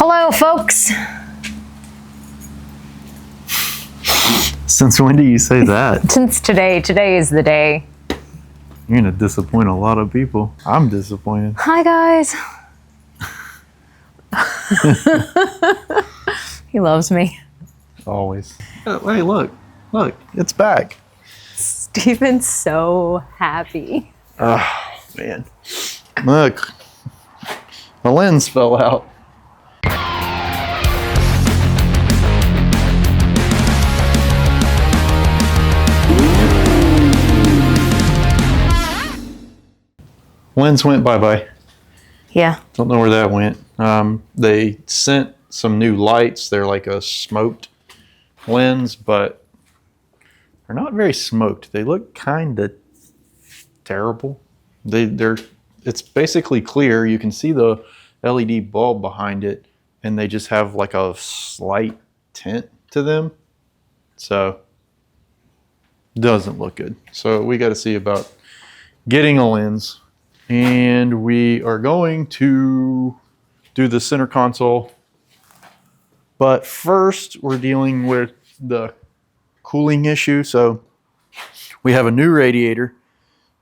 Hello, folks. Since when do you say that? Since today. Today is the day. You're gonna disappoint a lot of people. I'm disappointed. Hi, guys. He loves me. Always. Hey, look, it's back. Steven's so happy. Oh, man. Look, the lens fell out. Lens went bye-bye. Yeah. Don't know where that went. They sent some new lights. They're like a smoked lens, but they're not very smoked. They look kind of terrible. It's basically clear. You can see the LED bulb behind it, and they just have like a slight tint to them. So doesn't look good. So we got to see about getting a lens. And we are going to do the center console. But first, we're dealing with the cooling issue. So we have a new radiator.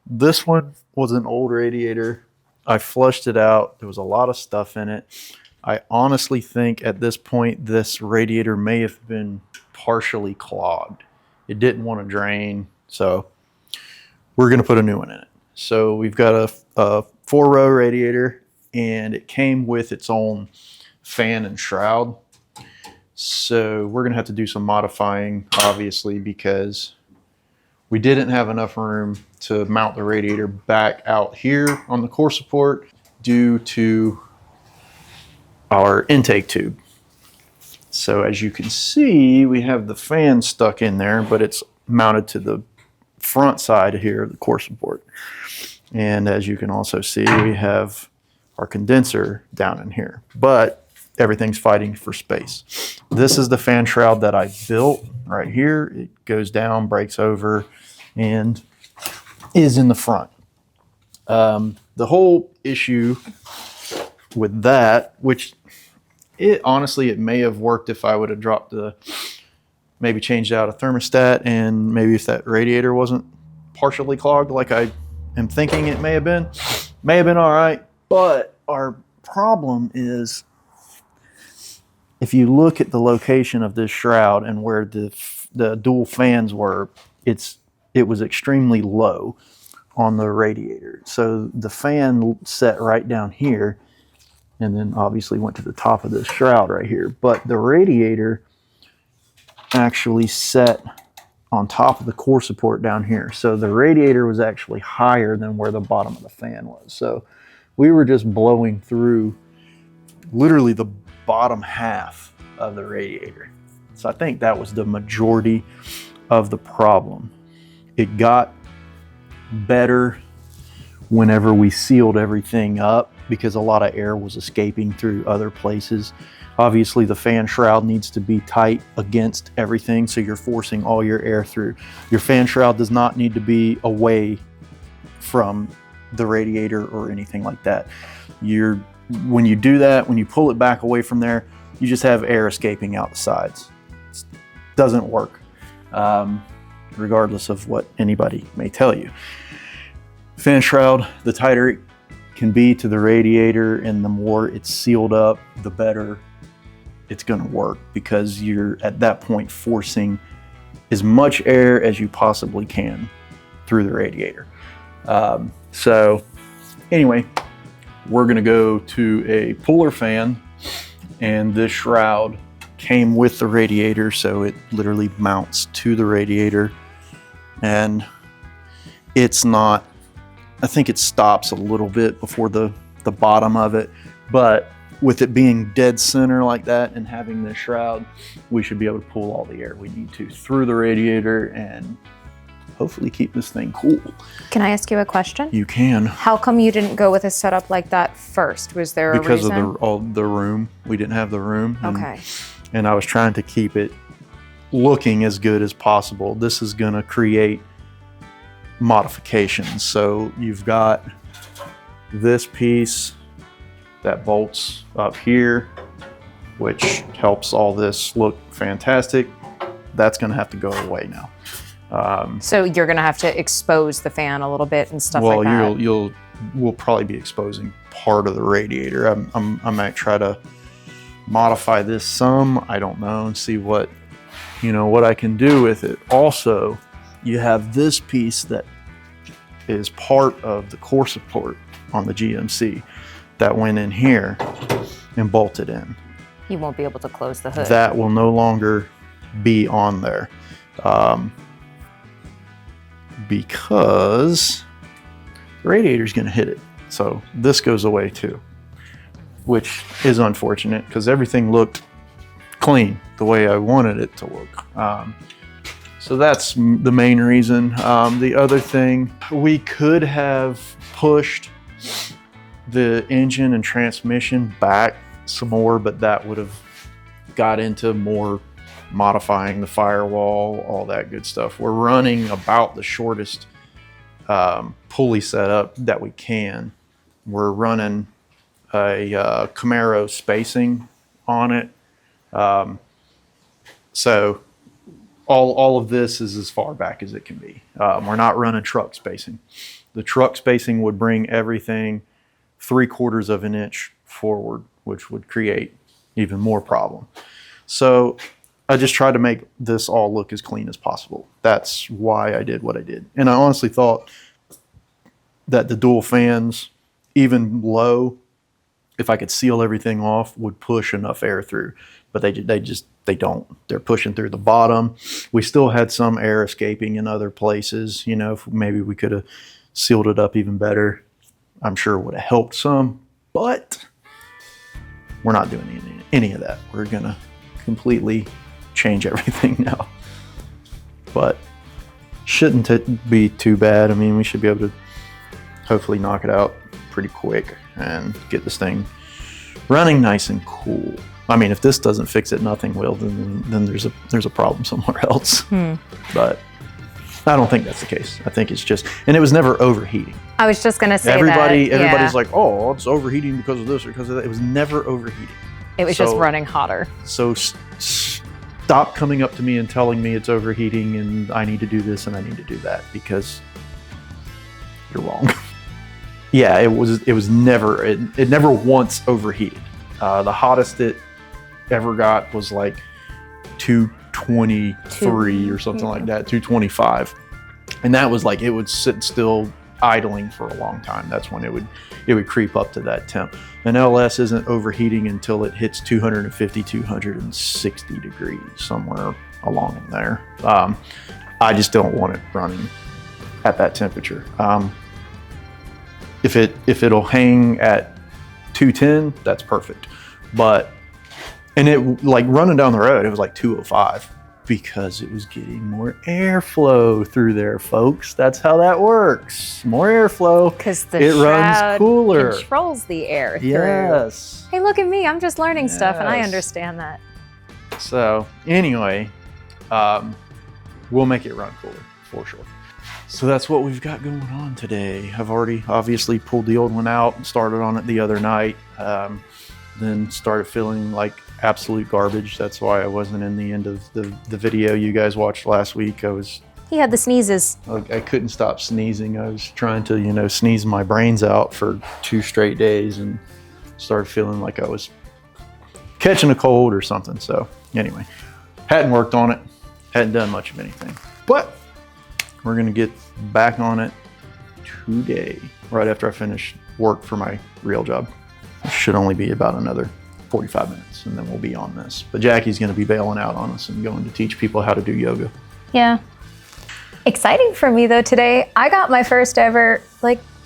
This one was an old radiator. I flushed it out. There was a lot of stuff in it. I honestly think at this point, this radiator may have been partially clogged. It didn't want to drain. So we're going to put a new one in it. So we've got a 4-row radiator, and it came with its own fan and shroud. So we're gonna have to do some modifying, obviously, because we didn't have enough room to mount the radiator back out here on the core support due to our intake tube. So as you can see, we have the fan stuck in there, but it's mounted to the front side here of the core support. And as you can also see, we have our condenser down in here, but everything's fighting for space. This is the fan shroud that I built right here. It goes down, breaks over, and is in the front. The whole issue with that, which honestly, it may have worked if I would have dropped maybe changed out a thermostat, and maybe if that radiator wasn't partially clogged like I am thinking it may have been all right. But our problem is, if you look at the location of this shroud and where the dual fans were, it was extremely low on the radiator. So the fan set right down here, and then obviously went to the top of this shroud right here. But the radiator actually set on top of the core support down here. So the radiator was actually higher than where the bottom of the fan was. So we were just blowing through literally the bottom half of the radiator. So I think that was the majority of the problem. It got better whenever we sealed everything up because a lot of air was escaping through other places. Obviously, the fan shroud needs to be tight against everything, so you're forcing all your air through. Your fan shroud does not need to be away from the radiator or anything like that. When you do that, when you pull it back away from there, you just have air escaping out the sides. It doesn't work, regardless of what anybody may tell you. Fan shroud, the tighter it can be to the radiator and the more it's sealed up, the better it's going to work, because you're at that point forcing as much air as you possibly can through the radiator. So anyway, we're going to go to a puller fan, and this shroud came with the radiator, so it literally mounts to the radiator, and it's not, I think it stops a little bit before the bottom of it, but with it being dead center like that and having this shroud, we should be able to pull all the air we need to through the radiator and hopefully keep this thing cool. Can I ask you a question? You can. How come you didn't go with a setup like that first? Was there a reason? Because of the room. We didn't have the room. Okay. And I was trying to keep it looking as good as possible. This is going to create modifications. So you've got this piece that bolts up here which helps all this look fantastic. That's gonna have to go away now. So you're gonna have to expose the fan a little bit and stuff like that. Well, we'll probably be exposing part of the radiator. I might try to modify this some, I don't know, and see what I can do with it. Also, you have this piece that is part of the core support on the GMC that went in here and bolted in. You won't be able to close the hood. That will no longer be on there because the radiator is going to hit it. So this goes away too, which is unfortunate because everything looked clean the way I wanted it to look. So that's the main reason. The other thing, we could have pushed the engine and transmission back some more, but that would have got into more modifying the firewall, all that good stuff. We're running about the shortest pulley setup that we can. We're running a Camaro spacing on it. So all of this is as far back as it can be. We're not running truck spacing. The truck spacing would bring everything 3/4 of an inch forward, which would create even more problem. So I just tried to make this all look as clean as possible. That's why I did what I did. And I honestly thought that the dual fans, even low, if I could seal everything off, would push enough air through. But they don't. They're pushing through the bottom. We still had some air escaping in other places. Maybe we could have sealed it up even better. I'm sure it would have helped some, but we're not doing any of that. We're gonna completely change everything now. But shouldn't it be too bad. I mean, we should be able to hopefully knock it out pretty quick and get this thing running nice and cool. I mean, if this doesn't fix it, nothing will. Then there's a problem somewhere else. But I don't think that's the case. I think it's just, and it was never overheating. I was just gonna say everybody's like, oh, it's overheating because of this or because of that. It was never overheating. It was just running hotter. So stop coming up to me and telling me it's overheating and I need to do this and I need to do that, because you're wrong. Yeah, it never once overheated. The hottest it ever got was like 223 or something like that, 225. And that was like, it would sit still idling for a long time. That's when it would creep up to that temp. An LS isn't overheating until it hits 250, 260 degrees, somewhere along in there. I just don't want it running at that temperature. If it'll hang at 210, that's perfect. And it, like, running down the road, it was like 205 because it was getting more airflow through there, folks. That's how that works. More airflow. Because it runs cooler. Controls the air through. Yes. Hey, look at me. I'm just learning stuff and I understand that. So anyway, we'll make it run cooler for sure. So that's what we've got going on today. I've already obviously pulled the old one out and started on it the other night. Then started feeling like absolute garbage. That's why I wasn't in the end of the video you guys watched last week. He had the sneezes. I couldn't stop sneezing. I was trying to, sneeze my brains out for 2 straight days and started feeling like I was catching a cold or something. So anyway, hadn't worked on it, hadn't done much of anything, but we're gonna get back on it today, right after I finish work for my real job. It should only be about another 45 minutes and then we'll be on this. But Jackie's gonna be bailing out on us and going to teach people how to do yoga. Yeah. Exciting for me though today. I got my first ever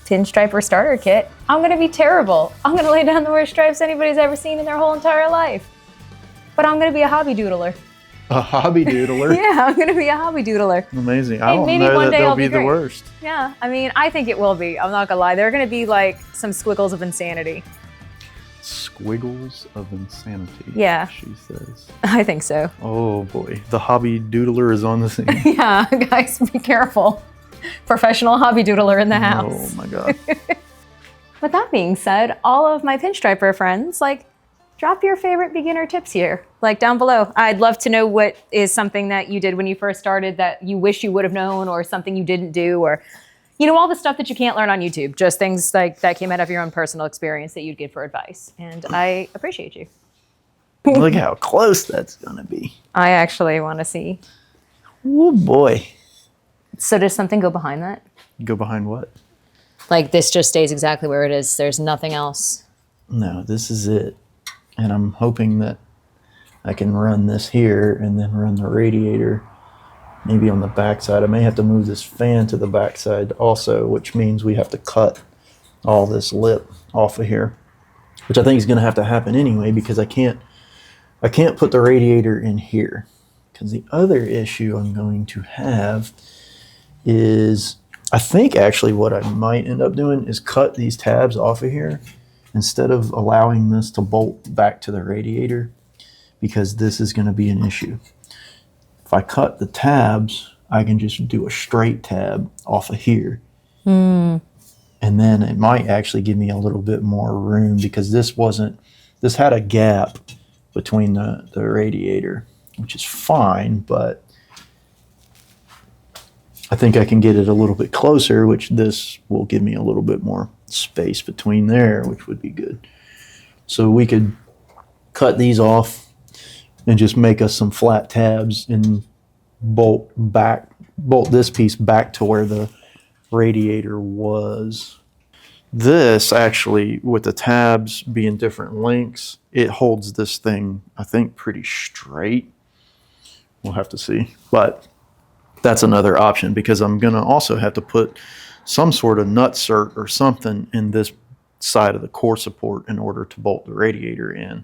pinstriper starter kit. I'm gonna be terrible. I'm gonna lay down the worst stripes anybody's ever seen in their whole entire life. But I'm gonna be a hobby doodler. A hobby doodler? Yeah, I'm gonna be a hobby doodler. Amazing. I don't know that they'll be the worst. Yeah, I mean, I think it will be. I'm not gonna lie. They're gonna be like some squiggles of insanity. Squiggles of insanity. Yeah. She says. I think so. Oh boy, the hobby doodler is on the scene. Yeah, guys, be careful. Professional hobby doodler in the house. Oh my God. With that being said, all of my pinstriper friends, drop your favorite beginner tips here, like down below. I'd love to know what is something that you did when you first started that you wish you would have known, or something you didn't do, or all the stuff that you can't learn on YouTube, just things like that came out of your own personal experience that you'd give for advice. And I appreciate you. Look how close that's gonna be. I actually want to see. Oh boy. So does something go behind that? Go behind what? Like this just stays exactly where it is. There's nothing else. No, this is it. And I'm hoping that I can run this here and then run the radiator maybe on the backside. I may have to move this fan to the backside also, which means we have to cut all this lip off of here, which I think is going to have to happen anyway, because I can't put the radiator in here. Because the other issue I'm going to have is, I think actually what I might end up doing is cut these tabs off of here instead of allowing this to bolt back to the radiator, because this is going to be an issue. If I cut the tabs, I can just do a straight tab off of here. And then it might actually give me a little bit more room, because this had a gap between the radiator, which is fine, but I think I can get it a little bit closer, which this will give me a little bit more space between there, which would be good. So we could cut these off and just make us some flat tabs and bolt this piece back to where the radiator was. This actually, with the tabs being different lengths, it holds this thing, I think, pretty straight. We'll have to see. But that's another option, because I'm going to also have to put some sort of nutsert or something in this side of the core support in order to bolt the radiator in.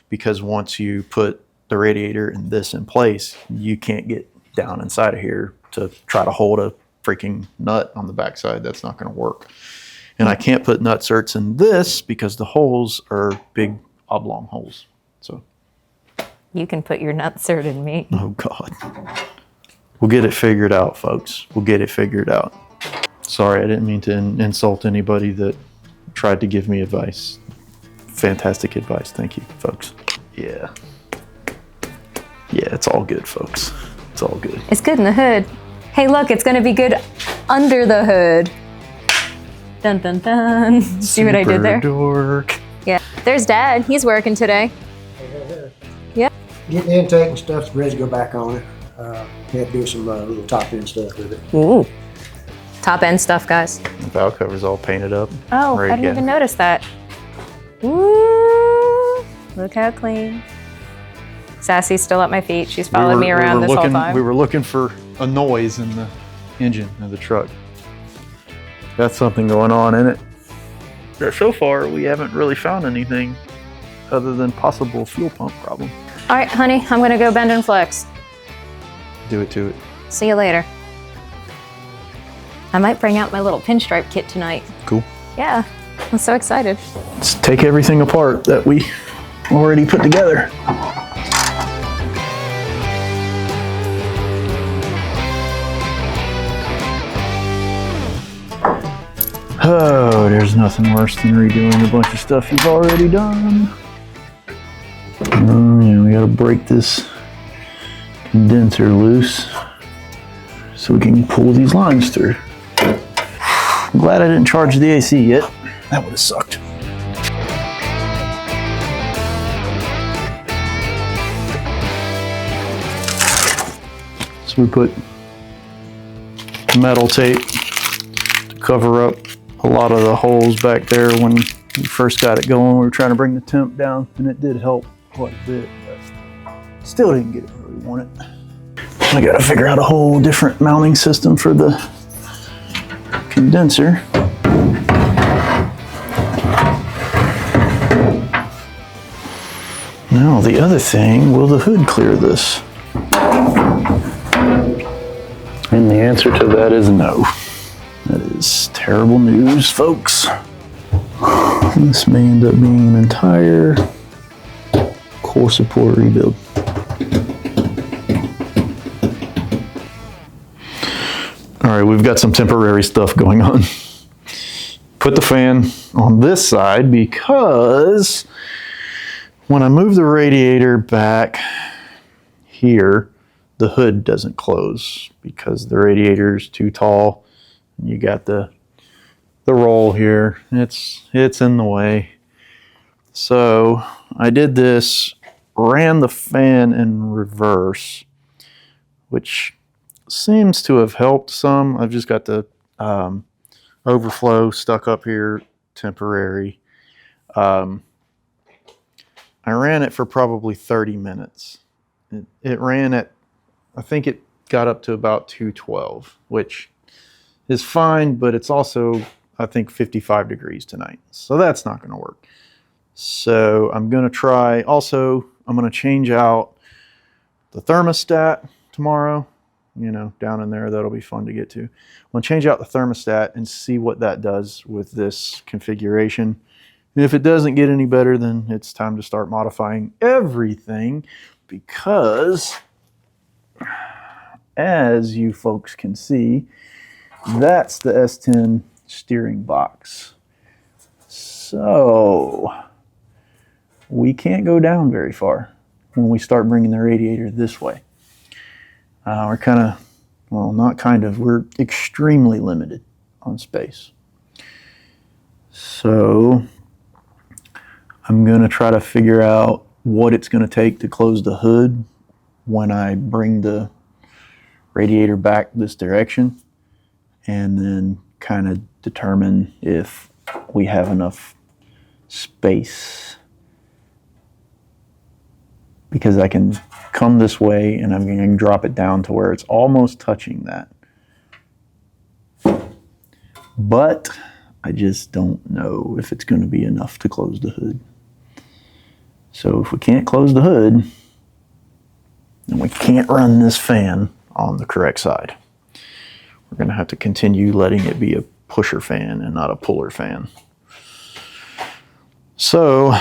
Because once you put the radiator and this in place, you can't get down inside of here to try to hold a freaking nut on the backside. That's not going to work. And I can't put nutserts in this because the holes are big oblong holes. So You can put your nutsert in me. oh God. We'll get it figured out, folks. We'll get it figured out. Sorry, I didn't mean to insult anybody that tried to give me advice. Fantastic advice. Thank you, folks. Yeah. Yeah, it's all good, folks. It's all good. It's good in the hood. Hey, look, it's gonna be good under the hood. Dun, dun, dun. See what I did there? Dork. Yeah. There's Dad. He's working today. Yeah. Getting the intake and stuff's ready to go back on it. Had to do some little top end stuff with it. Ooh. Top end stuff, guys. The valve cover's all painted up. Oh, I didn't even notice that. Ooh. Look how clean. Sassy's still at my feet. She's followed me around this whole time. We were looking for a noise in the engine of the truck. Got something going on in it. Yeah, so far, we haven't really found anything other than possible fuel pump problem. All right, honey, I'm gonna go bend and flex. Do it to it. See you later. I might bring out my little pinstripe kit tonight. Cool. Yeah, I'm so excited. Let's take everything apart that we already put together. Oh, there's nothing worse than redoing a bunch of stuff you've already done. Oh yeah, we gotta break this condenser loose so we can pull these lines through. I'm glad I didn't charge the AC yet. That would have sucked. So we put metal tape to cover up a lot of the holes back there when we first got it going. We were trying to bring the temp down, and it did help quite a bit, but still didn't get it where we want it. I gotta figure out a whole different mounting system for the condenser. Now the other thing, will the hood clear this? And the answer to that is no. That is terrible news, folks. This may end up being an entire core support rebuild. All right, we've got some temporary stuff going on. Put the fan on this side because When I move the radiator back here, the hood doesn't close because the radiator is too tall. You got the roll here. It's in the way. So I did this, ran the fan in reverse, which seems to have helped some. I've just got the overflow stuck up here, temporary. I ran it for probably 30 minutes. It ran at, I think it got up to about 212, which is fine, but it's also, I think, 55 degrees tonight. So that's not going to work. So I'm going to try, also, I'm going to change out the thermostat tomorrow. You know, down in there, that'll be fun to get to. I'm going to change out the thermostat and see what that does with this configuration. And if it doesn't get any better, then it's time to start modifying everything, because as you folks can see, that's the S10 steering box. So we can't go down very far when we start bringing the radiator this way. We're kind of, well, not kind of, we're extremely limited on space. So I'm going to try to figure out what it's going to take to close the hood when I bring the radiator back this direction, and then kind of determine if we have enough space, because I can come this way and I'm going to drop it down to where it's almost touching that. But I just don't know if it's going to be enough to close the hood. So if we can't close the hood, then we can't run this fan on the correct side. We're going to have to continue letting it be a pusher fan and not a puller fan. So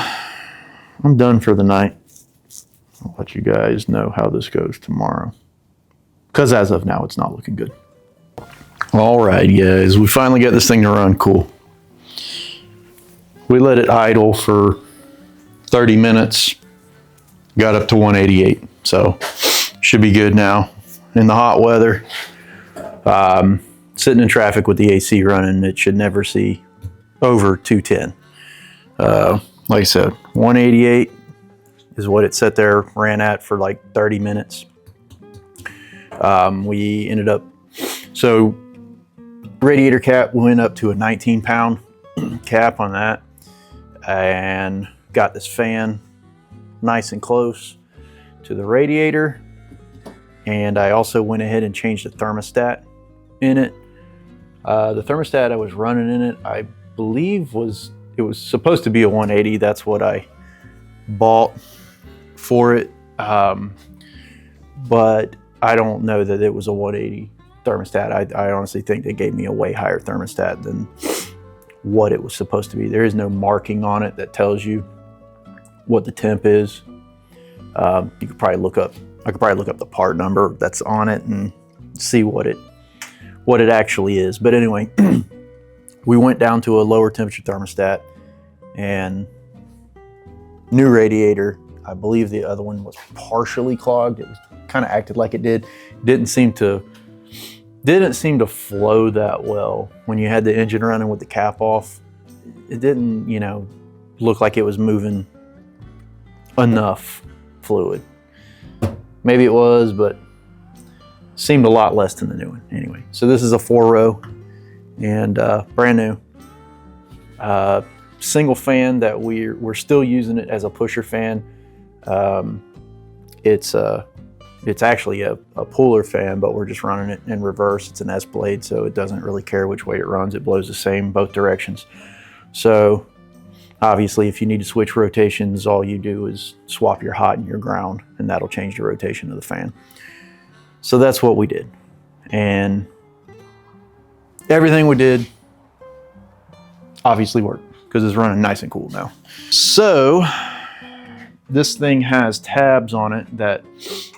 I'm done for the night. I'll let you guys know how this goes tomorrow, because as of now, it's not looking good. All right, guys, we finally got this thing to run cool. We let it idle for 30 minutes, got up to 188, so should be good now. In the hot weather, sitting in traffic with the AC running, it should never see over 210. Like I said, 188 is what it sat there, ran at for like 30 minutes. We ended up, so radiator cap went up to a 19-pound cap on that, and got this fan nice and close to the radiator. And I also went ahead and changed the thermostat in it. The thermostat I was running in it, I believe it was supposed to be a 180. That's what I bought for it. But I don't know that it was a 180 thermostat. I honestly think they gave me a way higher thermostat than what it was supposed to be. There is no marking on it that tells you what the temp is. You could probably look up, I could probably look up the part number that's on it and see what it actually is. But anyway, we went down to a lower temperature thermostat and new radiator. I believe the other one was partially clogged. It was kind of acted like it did. Didn't seem to flow that well when you had the engine running with the cap off. It didn't, look like it was moving enough fluid. Maybe it was, but seemed a lot less than the new one. Anyway, so this is a 4-row and brand new. Single fan that we're still using it as a pusher fan. It's actually a puller fan, but we're just running it in reverse. It's an S blade, so it doesn't really care which way it runs. It blows the same both directions. So obviously, if you need to switch rotations, all you do is swap your hot and your ground, and that'll change the rotation of the fan. So that's what we did. And everything we did obviously worked because it's running nice and cool now. So this thing has tabs on it that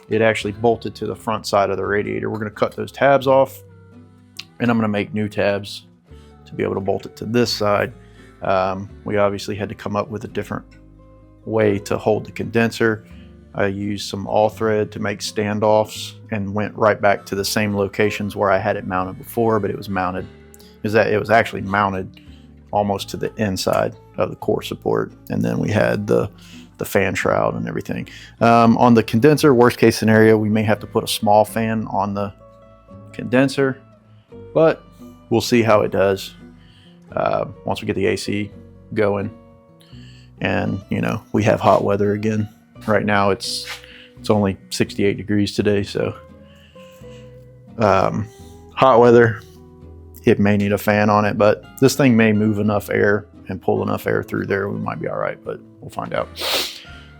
it actually bolted to the front side of the radiator. We're going to cut those tabs off, and I'm going to make new tabs to be able to bolt it to this side. We obviously had to come up with a different way to hold the condenser. I used some all thread to make standoffs and went right back to the same locations where I had it mounted before, but it was actually mounted almost to the inside of the core support. And then we had the fan shroud and everything. On the condenser, worst case scenario, we may have to put a small fan on the condenser, but we'll see how it does once we get the AC going. And you know, we have hot weather again. Right now it's only 68 degrees today, so hot weather, it may need a fan on it, but this thing may move enough air and pull enough air through there, we might be all right, but we'll find out.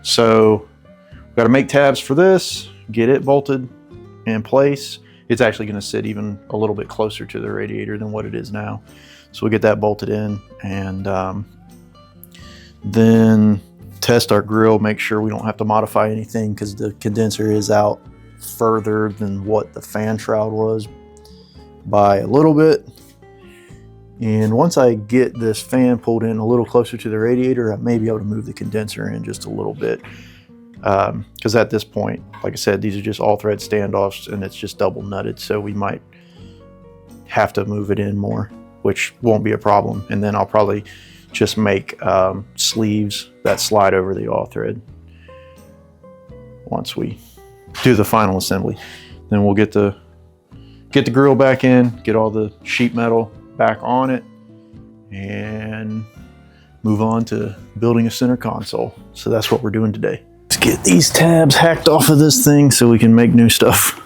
So we've got to make tabs for this, get it bolted in place. It's actually going to sit even a little bit closer to the radiator than what it is now. So we'll get that bolted in, and then test our grill, make sure we don't have to modify anything because the condenser is out further than what the fan shroud was by a little bit. And once I get this fan pulled in a little closer to the radiator, I may be able to move the condenser in just a little bit. Because at this point, like I said, these are just all thread standoffs and it's just double nutted. So we might have to move it in more, which won't be a problem. And then I'll probably just make sleeves that slide over the all thread once we do the final assembly. Then we'll get the grill back in, get all the sheet metal back on it, and move on to building a center console. So that's what we're doing today. Let's get these tabs hacked off of this thing so we can make new stuff.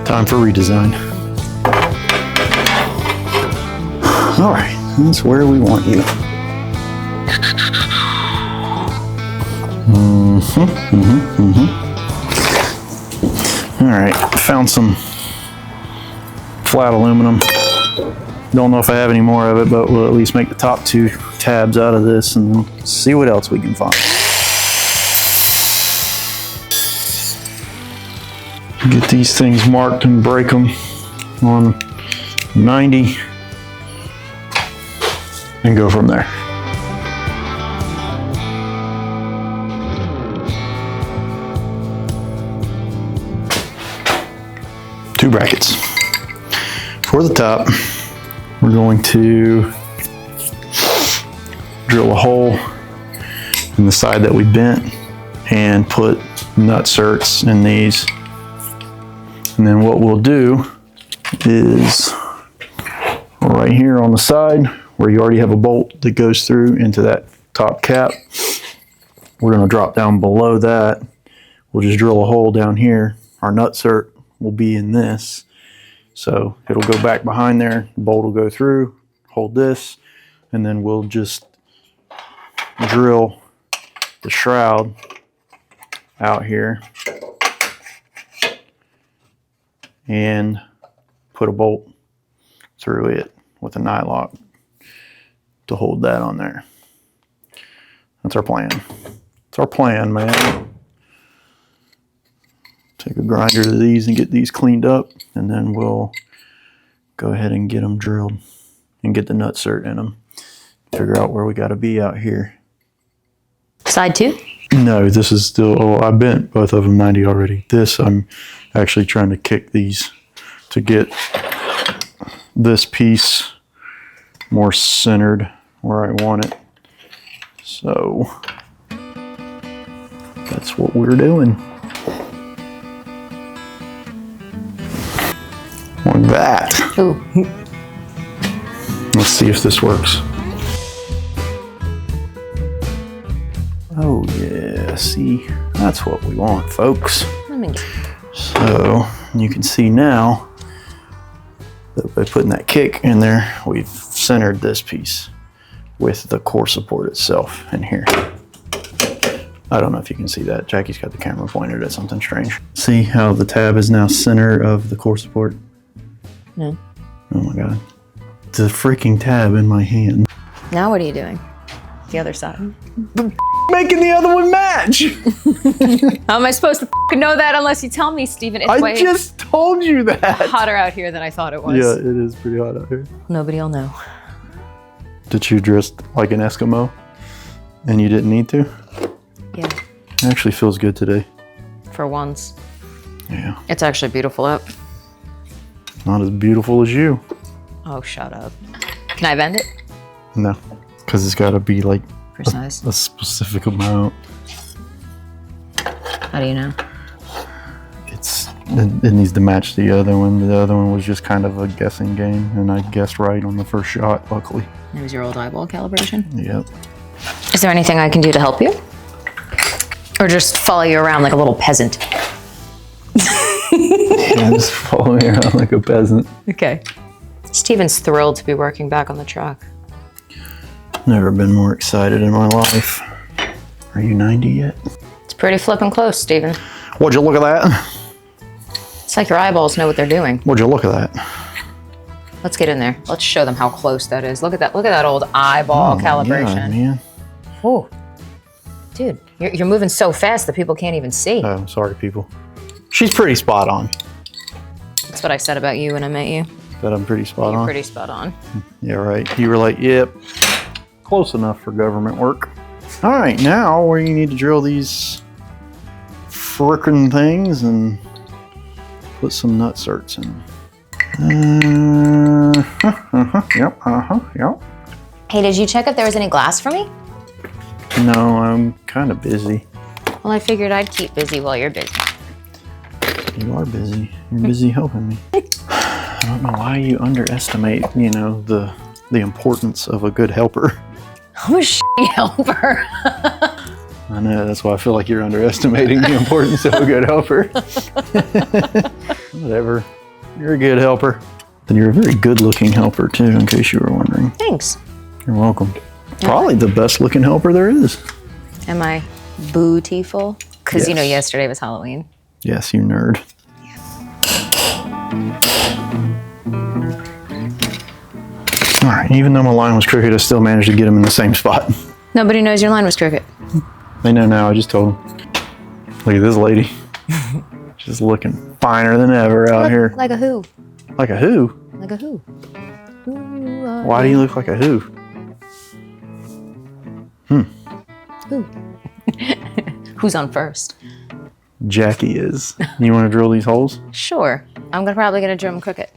Time for redesign. All right, that's where we want you. All right, found some flat aluminum. Don't know if I have any more of it, but we'll at least make the top two tabs out of this and see what else we can find. Get these things marked and break them on 90 and go from there. Two brackets. For the top, we're going to drill a hole in the side that we bent and put nut certs in these. And then what we'll do is right here on the side where you already have a bolt that goes through into that top cap, we're going to drop down below that. We'll just drill a hole down here. Our nut cert will be in this. So it'll go back behind there, the bolt will go through, hold this, and then we'll just drill the shroud out here and put a bolt through it with a nylock to hold that on there. That's our plan. It's our plan, man. Take a grinder to these and get these cleaned up, and then we'll go ahead and get them drilled and get the nut cert in them. Figure out where we got to be out here. Side two? No, this is still, oh, I bent both of them 90 already. This, I'm actually trying to kick these to get this piece more centered where I want it. So that's what we're doing. Like that. Ooh. Let's see if this works. Oh yeah, see, that's what we want, folks. So you can see now that by putting that kick in there, we've centered this piece with the core support itself in here. I don't know if you can see that. Jackie's got the camera pointed at something strange. See how the tab is now center of the core support? No. Oh my God. The freaking tab in my hand. Now what are you doing? The other side. Making the other one match. How am I supposed to know that unless you tell me, Steven? It's I way just told you that. hotter out here than I thought it was. Yeah, it is pretty hot out here. Nobody will know. Did you dress like an Eskimo and you didn't need to? Yeah. It actually feels good today. For once. Yeah. It's actually beautiful up. Not as beautiful as you. Oh, shut up. Can I bend it? No, because it's got to be like Precise. a specific amount. How do you know? It needs to match the other one. The other one was just kind of a guessing game, and I guessed right on the first shot, luckily. It was your old eyeball calibration? Yep. Is there anything I can do to help you? Or just follow you around like a little peasant? Yeah, just follow me around like a peasant. Okay. Steven's thrilled to be working back on the truck. Never been more excited in my life. Are you 90 yet? It's pretty flippin' close, Steven. Would you look at that? It's like your eyeballs know what they're doing. Would you look at that? Let's get in there. Let's show them how close that is. Look at that. Look at that old eyeball calibration. Yeah, man. Oh, dude, you're moving so fast that people can't even see. Oh, sorry, people. She's pretty spot on. That's what I said about you when I met you. That I'm pretty spot You're on. pretty spot on. Yeah, right. You were like, yep, close enough for government work. All right, now where you need to drill these frickin' things and put some nutserts in. Yep. Hey, did you check if there was any glass for me? No, I'm kind of busy. Well, I figured I'd keep busy while you're busy. You are busy. You're busy helping me. I don't know why you underestimate, the importance of a good helper. I'm a shitty helper. I know, that's why I feel like you're underestimating the importance of a good helper. Whatever. You're a good helper. And you're a very good looking helper too, in case you were wondering. Thanks. You're welcome. Probably the best looking helper there is. Am I bootiful? Because Yes. yesterday was Halloween. Yes, you nerd. All right, even though my line was crooked, I still managed to get them in the same spot. Nobody knows your line was crooked. They know now, I just told them. Look at this lady. She's looking finer than ever out here. Like a who? Like a who? Like a who? Why do you look like a who? Who? Who's on first? Jackie is. You want to drill these holes? Sure. I'm probably gonna drum crooked.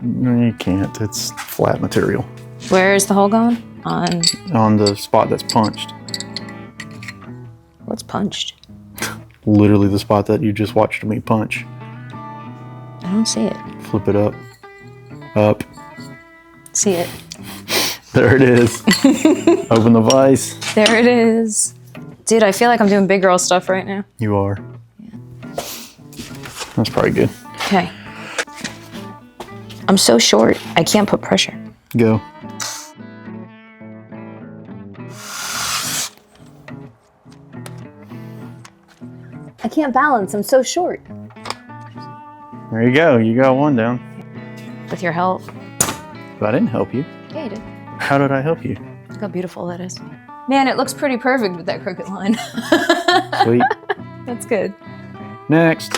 No, you can't. It's flat material. Where is the hole going? On the spot that's punched. what's punched? Literally the spot that you just watched me punch. I don't see it. Flip it up. Up. See it. There it is. Open the vise. There it is. Dude, I feel like I'm doing big girl stuff right now. You are. That's probably good. Okay. I'm so short, I can't put pressure. Go. I can't balance, I'm so short. There you go. You got one down. With your help. But I didn't help you. Yeah, you did. How did I help you? Look how beautiful that is. Man, it looks pretty perfect with that crooked line. Sweet. That's good. Next.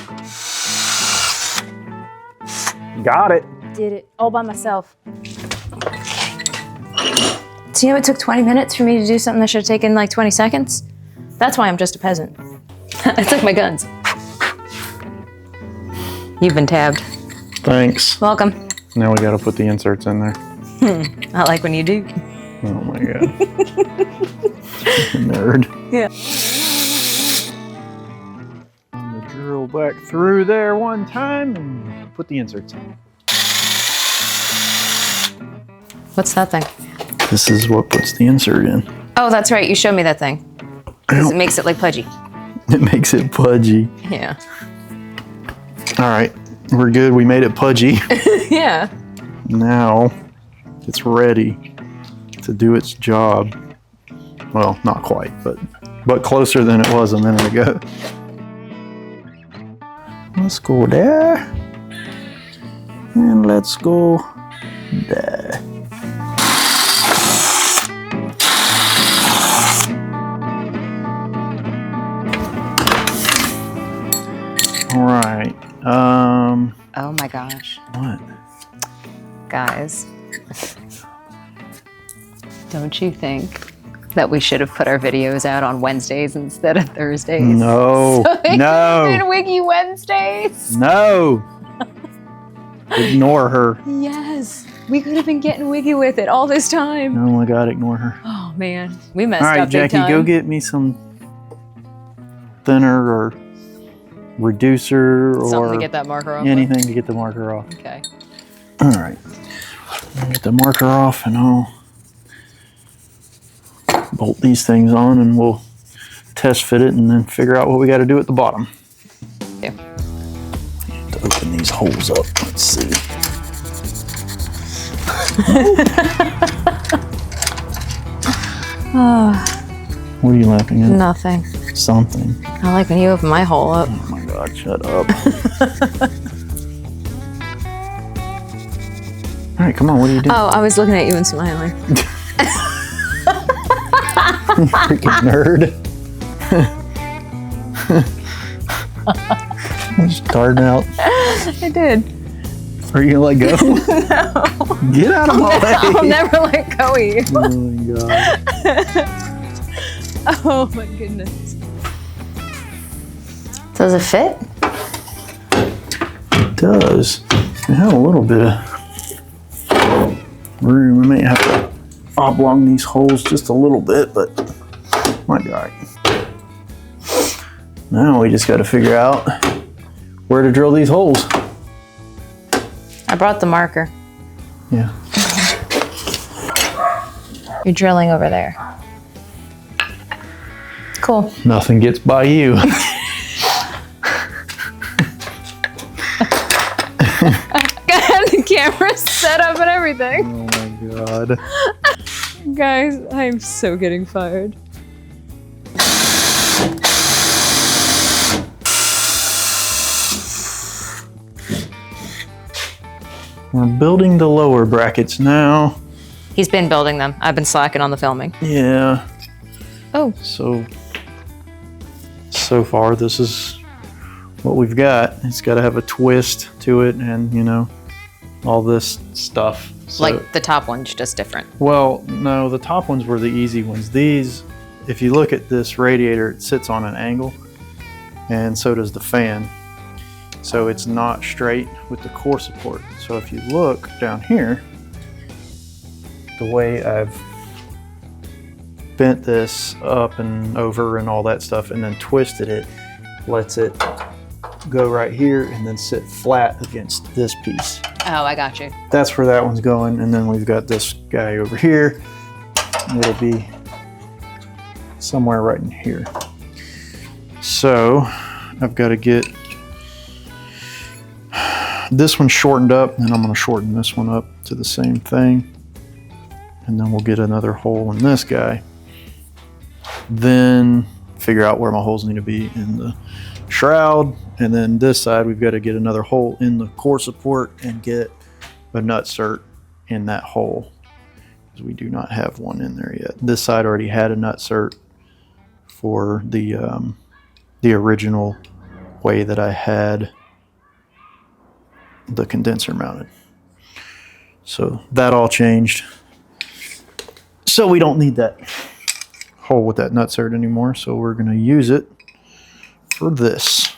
Got it. Did it all by myself. See how it took 20 minutes for me to do something that should have taken like 20 seconds? That's why I'm just a peasant. I took my guns. You've been tabbed. Thanks. Welcome. Now we gotta put the inserts in there. I like when you do. Oh my god. Nerd. Yeah. I'm gonna drill back through there one time and put the inserts in. What's that thing? This is what puts the insert in. Oh, that's right. You showed me that thing. 'Cause it makes it like pudgy. It makes it pudgy. Yeah. All right, we're good. We made it pudgy. Yeah. Now it's ready to do its job. Well, not quite, but closer than it was a minute ago. Let's go there. And let's go there. All right. Oh my gosh. What? Guys, don't you think that we should have put our videos out on Wednesdays instead of Thursdays? No. So they No. could have been Wiggy Wednesdays. No. Ignore her. Yes. We could have been getting wiggy with it all this time. Oh my God, ignore her. Oh man, we messed All right, up big Jackie, time. go get me some thinner or reducer or something to get that marker off. anything to get the marker off. Okay. All right. Get the marker off and I'll bolt these things on and we'll test fit it and then figure out what we got to do at the bottom. Yeah. To open these holes up. Let's see. What are you laughing at? Nothing. Something. I like when you open my hole up. Oh my God, shut up. All right, come on, what are you doing? Oh, I was looking at you and smiling. Freaking nerd. Just darting out. I did. Are you gonna let go? No. Get out of my way. I'll never let go of you. Oh my God. Oh my goodness. Does it fit? It does. We have a little bit of room. We may have to oblong these holes just a little bit, but might be all right. Now we just got to figure out where to drill these holes. I brought the marker. Yeah. You're drilling over there. Cool. Nothing gets by you. Got the camera set up and everything. Oh my God. Guys, I'm so getting fired. We're building the lower brackets now. He's been building them. I've been slacking on the filming. Yeah. Oh. So far, this is what we've got. It's got to have a twist to it and, you know, all this stuff. So, Like the top one's just different. well, no, the top ones were the easy ones. These, if you look at this radiator, it sits on an angle, and so does the fan. So it's not straight with the core support. So if you look down here, the way I've bent this up and over and all that stuff and then twisted it, lets it go right here and then sit flat against this piece. Oh, I got you. That's where that one's going. And then we've got this guy over here. It'll be somewhere right in here. So I've got to get this one shortened up, and I'm going to shorten this one up to the same thing. And then we'll get another hole in this guy. Then figure out where my holes need to be in the shroud. And then this side, we've got to get another hole in the core support and get a nutsert in that hole, because we do not have one in there yet. This side already had a nutsert for the original way that I had the condenser mounted. So that all changed. So we don't need that hole with that nutsert anymore. So we're going to use it for this.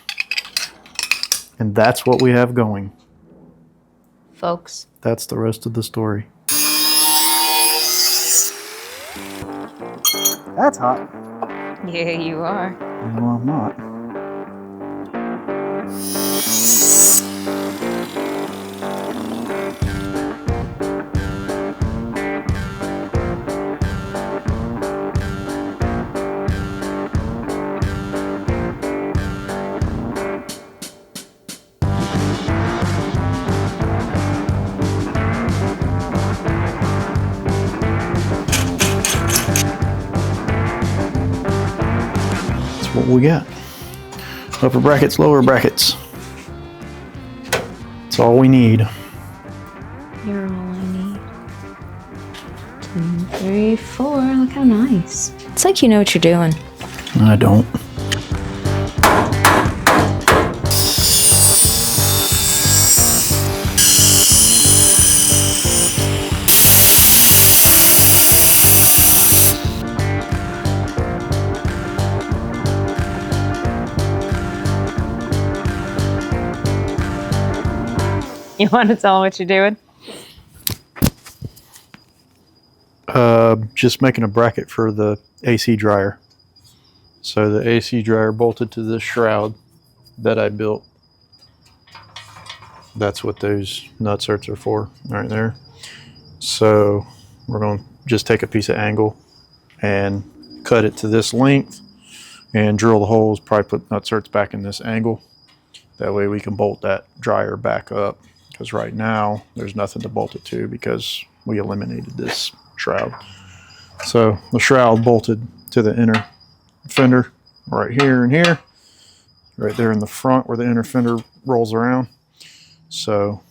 And that's what we have going. Folks. That's the rest of the story. That's hot. Yeah, you are. No, I'm not. What we got. Upper brackets, lower brackets. That's all we need. You're all I need. 2, 3, 4. Look how nice. It's like you know what you're doing. I don't. You want to tell them what you're doing? Just making a bracket for the AC dryer. So the AC dryer bolted to this shroud that I built. That's what those nutserts are for, right there. So we're going to just take a piece of angle and cut it to this length and drill the holes, probably put nutserts back in this angle. That way we can bolt that dryer back up, because right now there's nothing to bolt it to because we eliminated this shroud. So the shroud bolted to the inner fender right here and here, right there in the front where the inner fender rolls around. So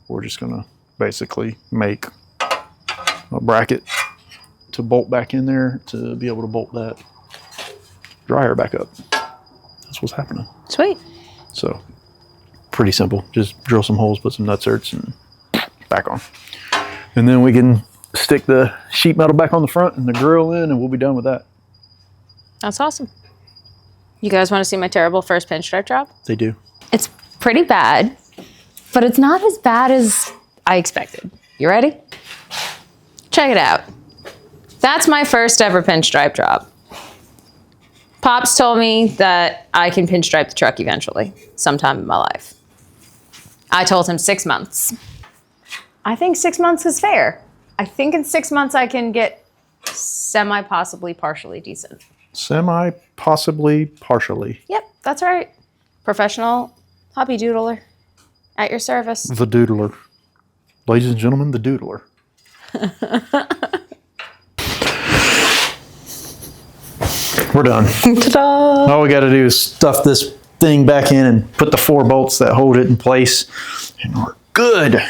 we're just gonna basically make a bracket to bolt back in there to be able to bolt that dryer back up. That's what's happening. Sweet. So pretty simple. Just drill some holes, put some nutserts, and back on. And then we can stick the sheet metal back on the front and the grill in, and we'll be done with that. That's awesome. You guys want to see my terrible first pinstripe job? They do. It's pretty bad, but it's not as bad as I expected. You ready? Check it out. That's my first ever pinstripe job. Pops told me that I can pinstripe the truck eventually, sometime in my life. I told him 6 months. I think 6 months is fair. I think in 6 months I can get semi-possibly partially decent. Semi-possibly partially. Yep, that's right. Professional hobby doodler at your service. The doodler. Ladies and gentlemen, the doodler. We're done. Ta-da! All we got to do is stuff this thing back in and put the 4 bolts that hold it in place, and we're good.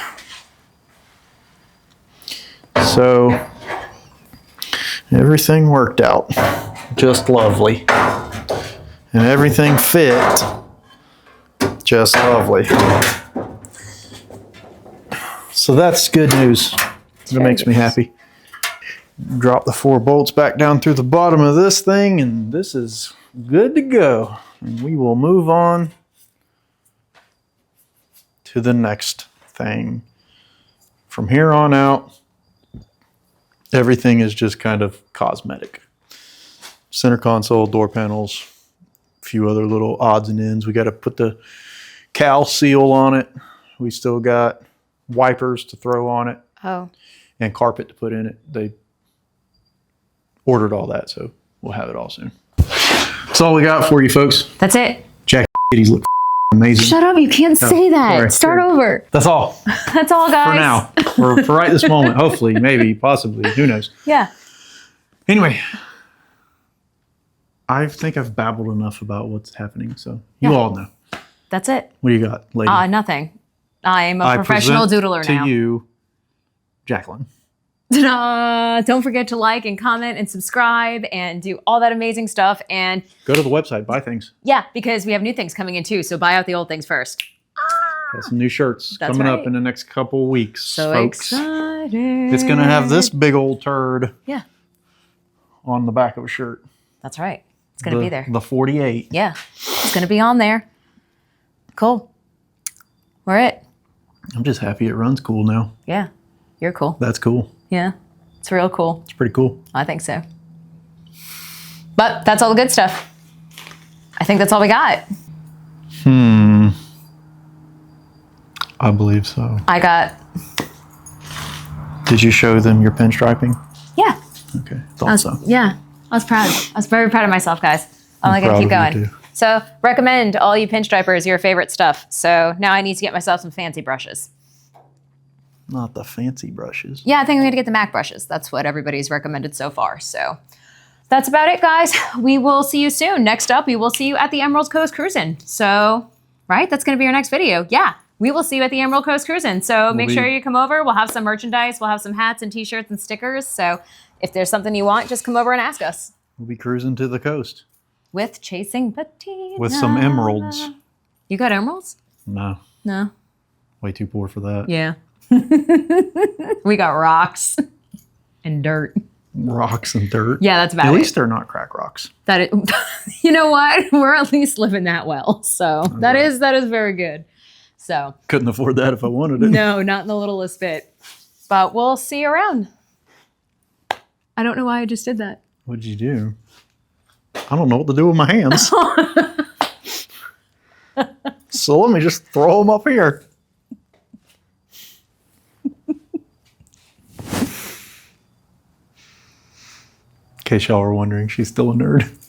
So everything worked out just lovely, and everything fit just lovely. So that's good news. It makes me happy. Drop the 4 bolts back down through the bottom of this thing, and this is good to go. And we will move on to the next thing. From here on out, everything is just kind of cosmetic. Center console, door panels, a few other little odds and ends. We got to put the cowl seal on it. We still got wipers to throw on it. Oh. And carpet to put in it. They ordered all that, so we'll have it all soon. That's all we got for you, folks. That's it. Jack kitties look amazing. Shut up, you can't say that. Sorry. Start over. That's all. That's all, guys. For now. For right this moment. Hopefully, maybe, possibly. Who knows? Yeah. Anyway, I think I've babbled enough about what's happening, so you all know. That's it. What do you got, lady? Nothing. I'm a professional doodler now. To you, Jacqueline. Don't forget to like and comment and subscribe and do all that amazing stuff. And go to the website, buy things. Yeah, because we have new things coming in too. So buy out the old things first. Got some new shirts coming up in the next couple of weeks, so folks. Excited. It's going to have this big old turd on the back of a shirt. That's right. It's going to be there. The 48. Yeah, it's going to be on there. Cool. We're it. I'm just happy it runs cool now. Yeah, you're cool. That's cool. Yeah, it's real cool. It's pretty cool. I think so. But that's all the good stuff. I think that's all we got. I believe so. I got... Did you show them your pinstriping? Yeah. Okay, thought so. Yeah, I was proud. I was very proud of myself, guys. I'm only going to keep going. So recommend all you pinstripers your favorite stuff. So now I need to get myself some fancy brushes. Not the fancy brushes. Yeah, I think I'm going to get the MAC brushes. That's what everybody's recommended so far. So that's about it, guys. We will see you soon. Next up, we will see you at the Emerald Coast Cruising. So, right, that's going to be our next video. Yeah, we will see you at the Emerald Coast Cruising. So make sure you come over. We'll have some merchandise. We'll have some hats and t-shirts and stickers. So if there's something you want, just come over and ask us. We'll be cruising to the coast. With Chasing Patina. With some emeralds. You got emeralds? No. No. Way too poor for that. Yeah. We got rocks and dirt. Rocks and dirt. Yeah, that's about it. At least they're not crack rocks. That you know what? We're at least living that well. So that is very good. So Couldn't afford that if I wanted it. no, not in the littlest bit. But we'll see you around. I don't know why I just did that. What'd you do? I don't know what to do with my hands. So let me just throw them up here. In case y'all were wondering, she's still a nerd.